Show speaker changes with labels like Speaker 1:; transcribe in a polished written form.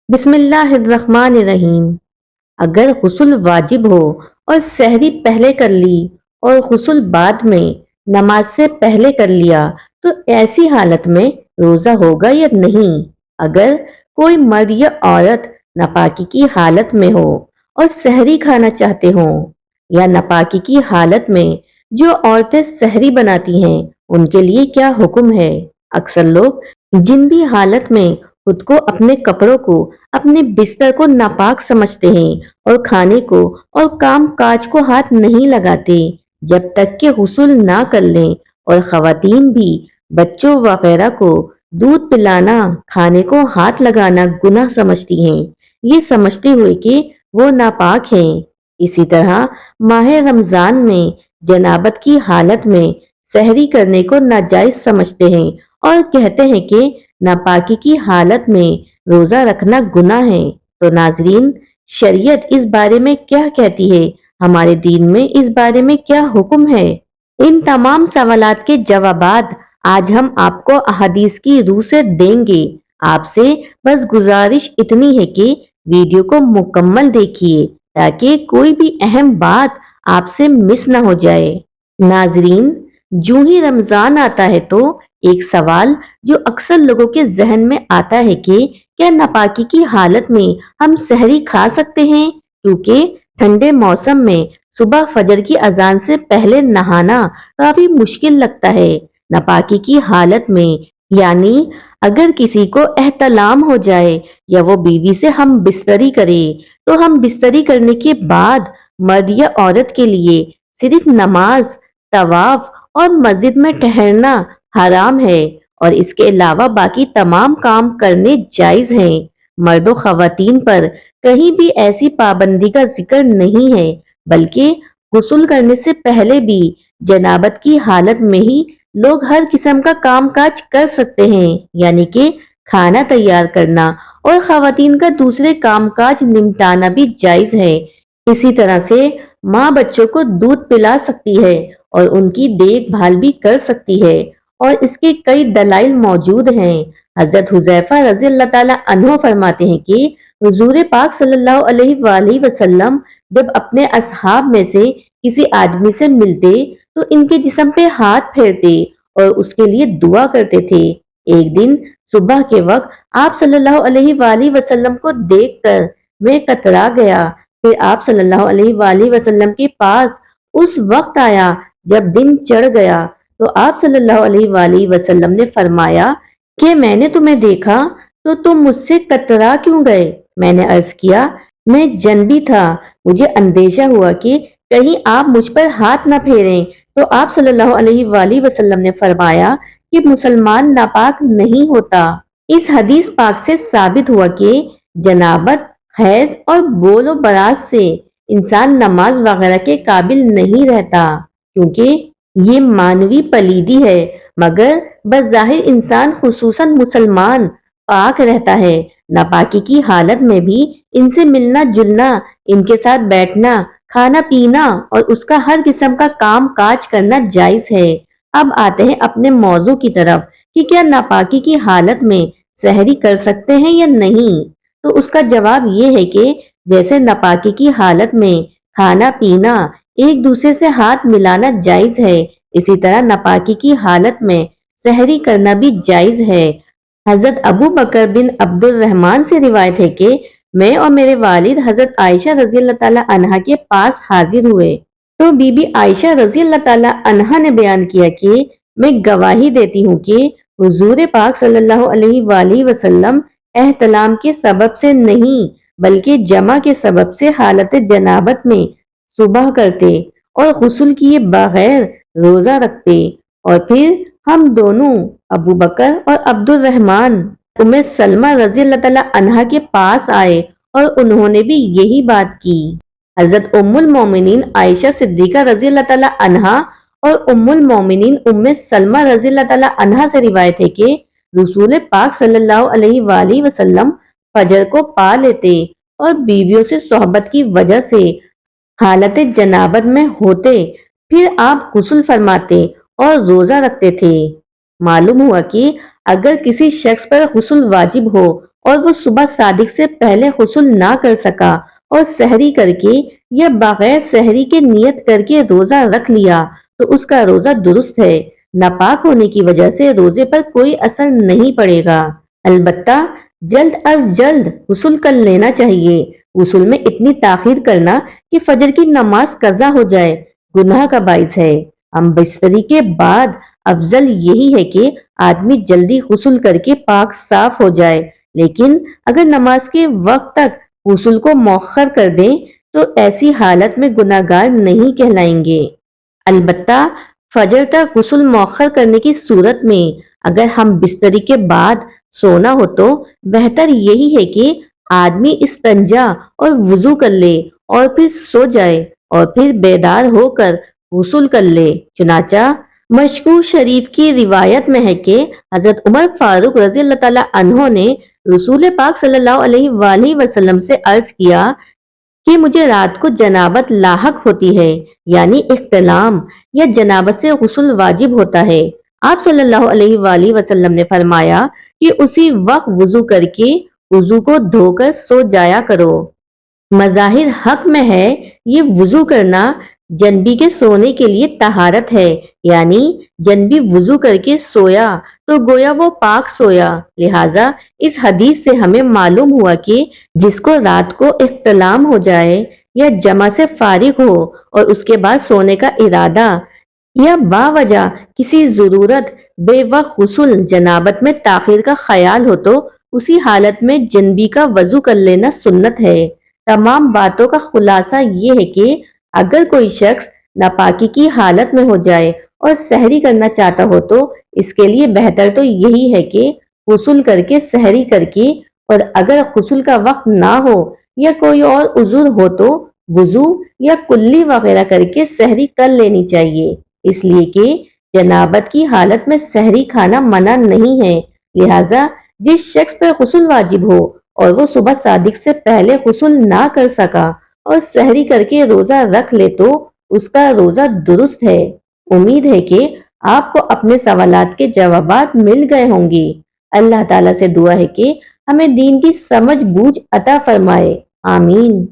Speaker 1: बिस्मिल्लाहिर्रहमानिर्रहीम। अगर गुस्ल वाजिब हो और सहरी पहले कर ली और गुस्ल बाद में नमाज से पहले कर लिया तो ऐसी हालत में रोजा होगा या नहीं। अगर कोई मर्द या औरत नापाकी की हालत में हो और सहरी खाना चाहते हो या नापाकी की हालत में जो औरतें सहरी बनाती हैं उनके लिए क्या हुक्म है। अक्सर लोग जिन भी हालत में खुद को, अपने कपड़ों को, अपने बिस्तर को नापाक समझते हैं और खाने को और काम काज को हाथ नहीं लगाते जब तक कि हुसूल ना कर लें। और खवातीन भी बच्चों वगैरह को दूध पिलाना, खाने को हाथ लगाना गुनाह समझती हैं, ये समझते हुए कि वो नापाक हैं। इसी तरह माह रमजान में जनाबत की हालत में सहरी करने को नाजायज समझते हैं और कहते हैं कि नापाकी की हालत में रोजा रखना गुनाह है। तो नाजरीन, शरीयत इस बारे में क्या कहती है, हमारे दीन में इस बारे में क्या हुक्म है, इन तमाम सवालात के जवाबात आज हम आपको अहदीस की रूह से देंगे। आपसे बस गुजारिश इतनी है कि वीडियो को मुकम्मल देखिए ताकि कोई भी अहम बात आपसे मिस ना हो जाए। नाजरीन, जो ही रमजान आता है तो एक सवाल जो अक्सर लोगों के जहन में आता है कि क्या नापाकी की हालत में हम सहरी खा सकते हैं, क्योंकि ठंडे मौसम में सुबह फजर की अजान से पहले नहाना काफी मुश्किल लगता है। नापाकी की हालत में यानी अगर किसी को एहतलाम हो जाए या वो बीवी से हम बिस्तरी करे तो हम बिस्तरी करने के बाद मर्द या औरत के लिए सिर्फ नमाज, तवाफ और मस्जिद में ठहरना हराम है और इसके अलावा बाकी तमाम काम करने जायज हैं। मर्दों खवातीन पर कहीं भी ऐसी पाबंदी का जिक्र नहीं है, बल्कि गुस्ल करने से पहले भी जनाबत की हालत में ही लोग हर किस्म का काम काज कर सकते हैं, यानी कि खाना तैयार करना और खवातीन का दूसरे काम काज निपटाना भी जायज है। इसी तरह से माँ बच्चों को दूध पिला सकती है और उनकी देखभाल भी कर सकती है और इसके कई दलाइल मौजूद हैं। हजरत हुज़ैफा रज़ी अल्लाह ताला अन्हु फरमाते हैं कि हुजूर पाक सल्लल्लाहु अलैहि वसल्लम जब अपने असहाब में से किसी आदमी से मिलते तो इनके जिस्म पे हाथ फेरते और उसके लिए दुआ करते थे। एक दिन सुबह के वक्त आप सल्लल्लाहु अलैहि वसल्लम को देखकर मैं कतरा गया। फिर आप सल्लल्लाहु अलैहि वसल्लम के पास उस वक्त आया जब दिन चढ़ गया तो आप सल्लल्लाहु अलैहि वसल्लम ने फरमाया कि मैंने तुम्हें देखा तो तुम मुझसे कतरा क्यों गए। मैंने अर्ज किया, मैं जनबी था, मुझे अंदेशा हुआ कि कहीं आप मुझ पर हाथ न फेरें। तो आप सल्लल्लाहु अलैहि वसल्लम ने फरमाया कि मुसलमान नापाक नहीं होता। इस हदीस पाक से साबित हुआ कि जनाबत, हैज और बोलो बरात से इंसान नमाज वगैरह के काबिल नहीं रहता, क्योंकि ये मानवी पलीदी है, मगर बज़ाहिर इंसान खुसूसन मुसलमान पाक रहता है। नापाकी की हालत में भी इनसे मिलना जुलना, इनके साथ बैठना, खाना पीना और उसका हर किस्म का काम काज करना जायज है। अब आते हैं अपने मौजू की तरफ कि क्या नापाकी की हालत में सहरी कर सकते हैं या नहीं। तो उसका जवाब ये है कि जैसे नापाकी की हालत में खाना पीना, एक दूसरे से हाथ मिलाना जायज है, इसी तरह नापाकी की हालत में सहरी करना भी जायज है। हजरत अबू बकर बिन अब्दुल रहमान से रिवायत है कि मैं और मेरे वालिद हजरत आयशा रजी अल्लाह ताला अन्हा के पास हाजिर हुए तो बीबी आयशा रजी अल्लाह ताला अन्हा ने बयान किया कि मैं गवाही देती हूँ कि हुजूर पाक सल्लल्लाहु अलैहि वसल्लम एहतलाम के सबब से नहीं बल्कि जमा के सबब से हालत जनाबत में सुबह करते और गुस्ल किए बगैर रोजा रखते। और फिर हम दोनों अबू बकर और अब्दुल रहमान उम्मे सलमा रजी अल्लाह ताला अन्हा के पास आए और उन्होंने भी यही बात की। हजरत उम्मुल मोमिनीन आयशा सिद्दीका रजी अल्लाह ताला अन्हा और उम्मुल मोमिनीन उम्मे सलमा रजी अल्लाह ताला अन्हा से रिवायत है कि रसूल पाक सल्लल्लाहु अलैहि वसल्लम फजर को पा लेते और बीवियों से सोहबत की वजह से हालत जनाबत में होते, फिर आप गुस्ल फरमाते और रोजा रखते थे। मालूम हुआ कि अगर किसी शख्स पर गुस्ल वाजिब हो اور وہ صبح صادق سے پہلے غسل نہ کر سکا اور سحری کر کے یا بغیر سحری کے نیت کر کے روزہ رکھ لیا تو اس کا روزہ درست ہے۔ ناپاک ہونے کی وجہ سے روزے پر کوئی اثر نہیں پڑے گا۔ البتہ جلد از جلد غسل کر لینا چاہیے۔ غسل میں اتنی تاخیر کرنا کہ فجر کی نماز قضا ہو جائے گناہ کا باعث ہے۔ ہم بستری کے بعد افضل یہی ہے کہ آدمی جلدی غسل کر کے پاک صاف ہو جائے، لیکن اگر نماز کے وقت تک غسل کو مؤخر کر دیں تو ایسی حالت میں گناہگار نہیں کہلائیں گے۔ البتہ فجر تک غسل مؤخر کرنے کی صورت میں اگر ہم بستری کے بعد سونا ہو تو بہتر یہی ہے کہ آدمی استنجا اور وضو کر لے اور پھر سو جائے اور پھر بیدار ہو کر غسل کر لے۔ چنانچہ مشکوہ شریف کی روایت میں ہے کہ حضرت عمر فاروق رضی اللہ تعالیٰ عنہ نے رسول پاک صلی اللہ علیہ وآلہ وسلم سے عرض کیا کہ مجھے رات کو جنابت لاحق ہوتی ہے، یعنی احتلام یا جنابت سے غسل واجب ہوتا ہے۔ آپ صلی اللہ علیہ وآلہ وسلم نے فرمایا کہ اسی وقت وضو کر کے وضو کو دھو کر سو جایا کرو۔ مظاہر حق میں ہے یہ وضو کرنا جنبی کے سونے کے لیے طہارت ہے، یعنی جنبی وضو کر کے سویا تو گویا وہ پاک سویا۔ لہٰذا اس حدیث سے ہمیں معلوم ہوا کہ جس کو رات کو احتلام ہو جائے یا جمع سے فارغ ہو اور اس کے بعد سونے کا ارادہ یا باوجہ کسی ضرورت بے وقت غسل جنابت میں تاخیر کا خیال ہو تو اسی حالت میں جنبی کا وضو کر لینا سنت ہے۔ تمام باتوں کا خلاصہ یہ ہے کہ اگر کوئی شخص ناپاکی کی حالت میں ہو جائے اور سحری کرنا چاہتا ہو تو اس کے لیے بہتر تو یہی ہے کہ غسل کر کے سحری کر کے، اور اگر غسل کا وقت نہ ہو یا کوئی اور عذر ہو تو وضو یا کلی وغیرہ کر کے سحری کر لینی چاہیے، اس لیے کہ جنابت کی حالت میں سحری کھانا منع نہیں ہے۔ لہٰذا جس شخص پر غسل واجب ہو اور وہ صبح صادق سے پہلے غسل نہ کر سکا اور سحری کر کے روزہ رکھ لے تو اس کا روزہ درست ہے۔ امید ہے کہ آپ کو اپنے سوالات کے جوابات مل گئے ہوں گے۔ اللہ تعالیٰ سے دعا ہے کہ ہمیں دین کی سمجھ بوجھ عطا فرمائے۔ آمین۔